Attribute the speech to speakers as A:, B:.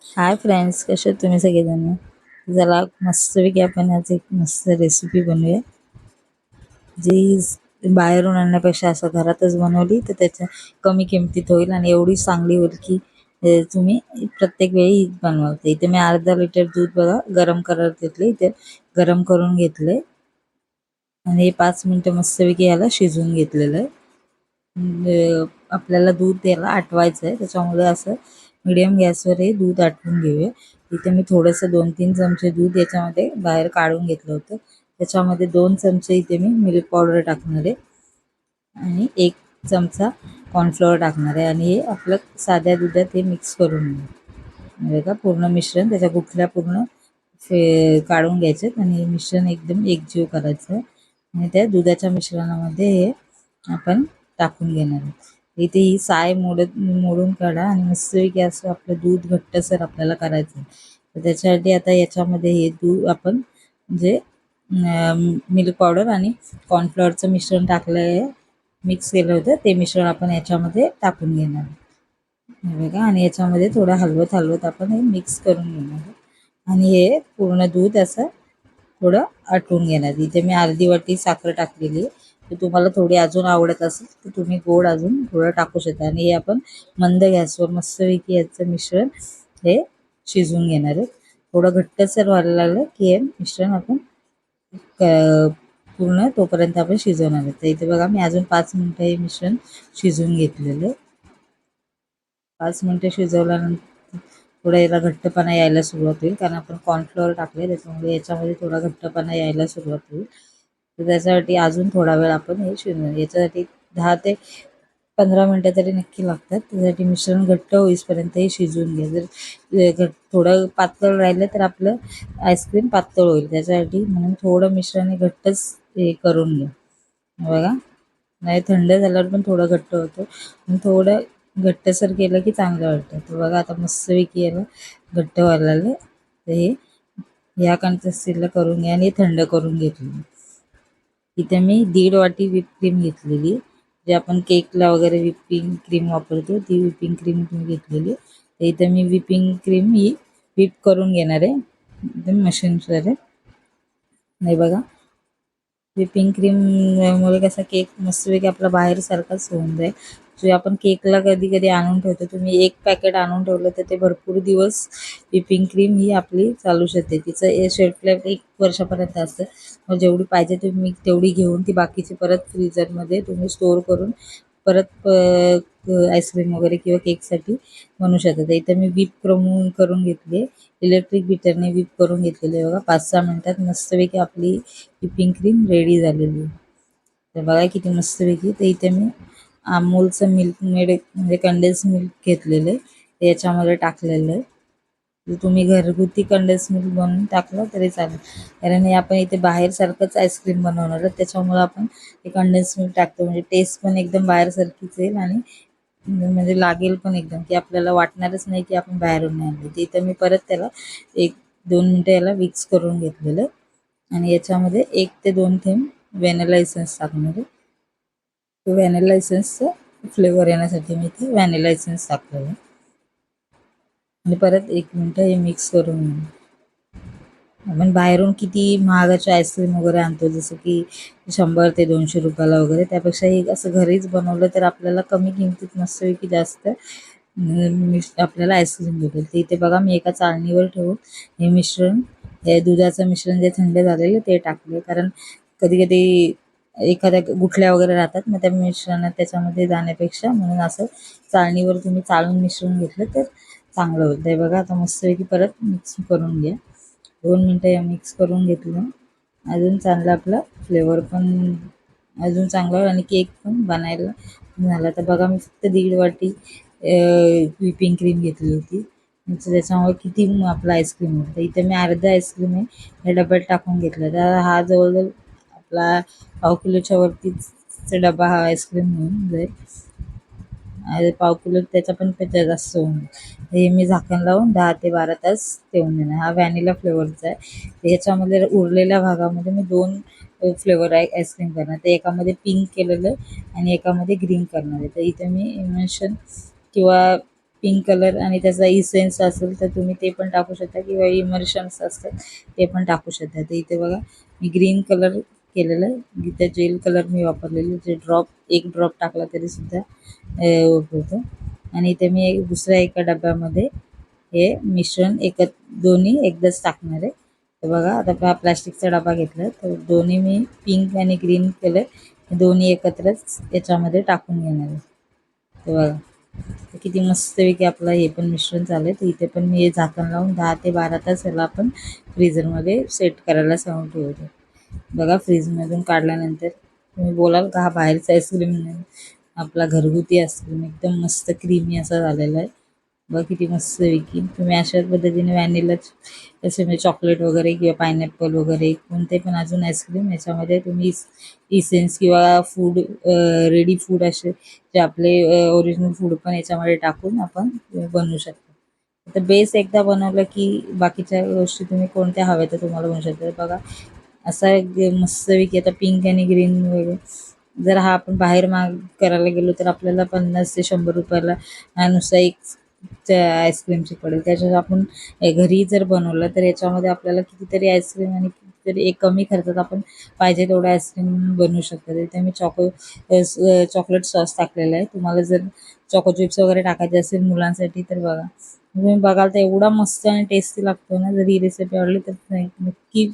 A: Hi friends, कसे आहेत तुम्ही सगळेजण? चला मस्तपैकी आपण आज एक मस्त रेसिपी बनवूया, जी बाहेरून आणण्यापेक्षा असं घरातच बनवली तर त्याच्या कमी किमतीत होईल आणि एवढी चांगली होईल की तुम्ही प्रत्येक वेळी बनवाल. तर इथे मी अर्धा लिटर दूध बघा गरम करत घेतले, इथे गरम करून घेतले आणि 5 मिनिटं मस्तपैकी याला शिजवून घेतलेलं आहे. आपल्याला दूध याला आटवायचं आहे, त्याच्यामुळे असं मिडियम गॅसवर हे दूध आटवून घेऊया. इथे मी थोडंसं 2-3 चमचे दूध याच्यामध्ये बाहेर काढून घेतलं होतं. त्याच्यामध्ये 2 चमचे इथे मी मिल्क पावडर टाकणार आहे आणि 1 चमचा कॉर्नफ्लोअर टाकणार आहे आणि हे आपलं साध्या दुधात हे मिक्स करून घेऊ. का पूर्ण मिश्रण त्याच्या गुठल्या पूर्ण काढून घ्यायचे आणि हे मिश्रण एकदम एकजीव करायचं आहे आणि त्या दुधाच्या मिश्रणामध्ये हे आपण टाकून घेणार आहे. इथे ही साय मोडून काढा आणि मस्तपैकी असं आपलं दूध घट्टसर आपल्याला करायचं आहे. तर त्याच्यासाठी आता याच्यामध्ये हे दूध आपण जे मिल्क पावडर आणि कॉर्नफ्लॉवरचं मिश्रण टाकलं आहे, मिक्स केलं होतं ते मिश्रण आपण याच्यामध्ये टाकून घेणार आहे बघा. आणि याच्यामध्ये थोडं हलवत हलवत आपण हे मिक्स करून घेणार आहे आणि हे पूर्ण दूध असं थोडं आटवून घेणार. इथे मी अर्धी वाटी साखर टाकलेली आहे. तर तुम्हाला थोडी अजून आवडत असेल तर तुम्ही गोड अजून थोडं टाकू शकता आणि हे आपण मंद गॅसवर मस्तपैकी याचं मिश्रण हे शिजवून घेणार आहे. थोडं घट्टसर व्हायला लागलं की हे मिश्रण आपण पूर्ण तोपर्यंत आपण शिजवणार आहे. तर इथे बघा मी अजून 5 मिनिटं हे मिश्रण शिजवून घेतलेलं आहे. 5 मिनिटं शिजवल्यानंतर थोडा याला घट्टपणा यायला सुरुवात होईल, कारण आपण कॉर्नफ्लोअर टाकले त्याच्यामुळे याच्यामध्ये थोडा घट्टपणा यायला सुरुवात होईल. तर त्याच्यासाठी अजून थोडा वेळ आपण हे शिजवून, याच्यासाठी 10 ते 15 मिनिटं तरी नक्की लागतात. त्यासाठी मिश्रण घट्ट होईपर्यंत हे शिजवून घ्या. जर थोडं पातळ राहिलं तर आपलं आईस्क्रीम पातळ होईल, त्याच्यासाठी म्हणून थोडं मिश्रण हे घट्टच हे करून घ्या बघा. नाही थंड झाल्यावर पण थोडं घट्ट होतं, पण थोडं घट्टसर केलं की चांगलं वाटतं. तर बघा आता मस्तपैकी याला घट्ट व्हायला लागलं. तर हे ह्या कन्सिस्टन्सीला करून घ्या आणि थंड करून घेतलं. इथे मी 1.5 वाटी व्हिप क्रीम घेतलेली, जे आपण केकला वगैरे व्हिपिंग क्रीम वापरतो ती व्हिपिंग क्रीम घेतलेली. तर इथे मी व्हिपिंग क्रीम ही व्हिप करून घेणार आहे एकदम मशीनद्वारे. नाही बघा, व्हिपिंग क्रीम मुळे कसा केक मस्तपैकी आपला बाहेर सारखाच होऊन जाईल. जे आपण केकला कधी कधी आणून ठेवतो, तुम्ही एक पॅकेट आणून ठेवलं तर ते भरपूर दिवस व्हिपिंग क्रीम ही आपली चालू शकते. तिचं शेल्फ लाईफ 1 वर्षापर्यंत असतं. मग जेवढी पाहिजे तुम्ही तेवढी घेऊन ती बाकीची परत फ्रीजरमध्ये तुम्ही स्टोअर करून परत आईस्क्रीम वगैरे किंवा केकसाठी बनवू शकता. तर इथं मी व्हिप करून घेतली, इलेक्ट्रिक बीटरने व्हिप करून घेतलेली आहे बघा. 5-6 मिनिटात मस्तपैकी आपली व्हिपिंग क्रीम रेडी झालेली आहे. तर बघा किती मस्तपैकी. तर इथे मी अमूलचं मिल्क मेड म्हणजे कंडेन्स मिल्क घेतलेलं आहे, ते याच्यामध्ये टाकलेलं आहे. जर तुम्ही घरगुती कंडेन्स मिल्क बनवून टाकलं तरी चालेल, कारण हे आपण इथे बाहेरसारखंच आईस्क्रीम बनवणार आहे, त्याच्यामुळं आपण ते कंडेन्स मिल्क टाकतो म्हणजे टेस्ट पण एकदम बाहेरसारखीच येईल आणि म्हणजे लागेल पण एकदम, की आपल्याला वाटणारच नाही की आपण बाहेरून नाही आणले. ते इथं मी परत त्याला 1-2 मिनिटं याला मिक्स करून घेतलेलं आणि याच्यामध्ये 1 ते 2 थेंब व्हॅनिला एसेन्स टाकणार आहे. तो व्हॅनिला एसेन्सचं फ्लेवर येण्यासाठी मी इथे व्हॅनिला एसेन्स टाकलेलं आहे आणि परत 1 मिनिटं हे मिक्स करून घेऊ. आपण बाहेरून किती महागाचे आईस्क्रीम वगैरे आणतो, जसं की 100 ते 200 रुपयाला वगैरे, त्यापेक्षा हे असं घरीच बनवलं तर आपल्याला कमी किमतीत मस्तपैकी जास्त आपल्याला आईस्क्रीम भेटेल. तर इथे बघा मी एका चाळणीवर ठेवून हे मिश्रण, हे दुधाचं मिश्रण जे थंड झालेलं ते टाकले, कारण कधी कधी एखाद्या गुठल्या वगैरे राहतात, मग त्या मिश्रणात त्याच्यामध्ये जाण्यापेक्षा म्हणून असं चाळणीवर तुम्ही चाळून मिश्रण घेतलं तर चांगलं होतं. हे बघा आता मस्तपैकी परत मिक्स करून घ्या. 2 मिनिटं या मिक्स करून घेतलं, अजून चांगला आपला फ्लेवर पण अजून चांगला आणि केक पण बनायला झाला. तर बघा मी फक्त 1.5 वाटी व्हिपिंग क्रीम घेतली होती, त्याच्यामुळे किती आपला आईस्क्रीम होतं. तर इथे मी अर्धा आईस्क्रीम आहे या डब्यात टाकून घेतलं. तर हा जवळजवळ आपला 1/2 किलोच्या वरतीच डबा हा आईस्क्रीम होऊन जाईल. 1/2 किलो त्याचा पण पेक्षा जास्त होऊन. हे मी झाकण लावून 10 ते 12 तास ठेवून देणार. हा व्हॅनिला फ्लेवरचा आहे. ह्याच्यामध्ये उरलेल्या भागामध्ये मी 2 फ्लेवर आईस्क्रीम करणार. तर एकामध्ये पिंक केलेलं आहे आणि एकामध्ये ग्रीन करणार आहे. तर इथे मी इमल्शन किंवा पिंक कलर आणि त्याचा इसेन्स असेल तर तुम्ही ते पण टाकू शकता किंवा इमर्शन्स असतात ते पण टाकू शकता. तर इथे बघा मी ग्रीन कलर केलेलं आहे. इथे जेल कलर मी वापरलेली, जे एक ड्रॉप टाकला तरी सुद्धा होतं. आणि इथे मी दुसऱ्या एका डब्यामध्ये हे मिश्रण दोन्ही एकदाच टाकणार आहे. तर बघा आता हा प्लास्टिकचा डबा घेतला तर दोन्ही मी पिंक आणि ग्रीन कलर दोन्ही एकत्रच याच्यामध्ये टाकून घेणार आहे. तर बघा तर किती मस्तपैकी आपलं हे पण मिश्रण झालं. तर इथे पण मी हे झाकण लावून 10 ते 12 तास याला आपण फ्रीझरमध्ये सेट करायला सांगून ठेवतो. बघा फ्रीजमधून काढल्यानंतर तुम्ही बोलाल का हा बाहेरचा आईस्क्रीम नाही, आपला घरगुती आईस्क्रीम एकदम मस्त क्रीमी असा झालेला आहे. बघा किती मस्तपैकी तुम्ही अशाच पद्धतीने व्हॅनिला जसे म्हणजे चॉकलेट वगैरे किंवा पायनॅपल वगैरे कोणते पण अजून आईस्क्रीम याच्यामध्ये तुम्ही इसेन्स किंवा फूड रेडी फूड असे जे आपले ओरिजिनल फूड पण याच्यामध्ये टाकून आपण बनवू शकतो. तर बेस एकदा बनवलं की बाकीच्या गोष्टी तुम्ही कोणत्या हव्या तर तुम्हाला बनवू शकता. बघा असा मस्तपैकी आता पिंक आणि ग्रीन वगैरे जर हा आपण बाहेर करायला गेलो तर आपल्याला 50 ते 100 रुपयाला नुसता एक आईस्क्रीमची पडेल. त्याच्यात आपण घरी जर बनवलं तर याच्यामध्ये आपल्याला कितीतरी आईस्क्रीम आणि कितीतरी एक कमी खर्चात आपण पाहिजे तेवढं आईस्क्रीम बनवू शकतो. तिथे मी चॉकलेट सॉस टाकलेला आहे. तुम्हाला जर चॉको चिप्स वगैरे टाकायचे असेल मुलांसाठी तर बघा तुम्ही बघाल तर एवढा मस्त आणि टेस्टी लागतो ना. जर ही रेसिपी आवडली तर नक्की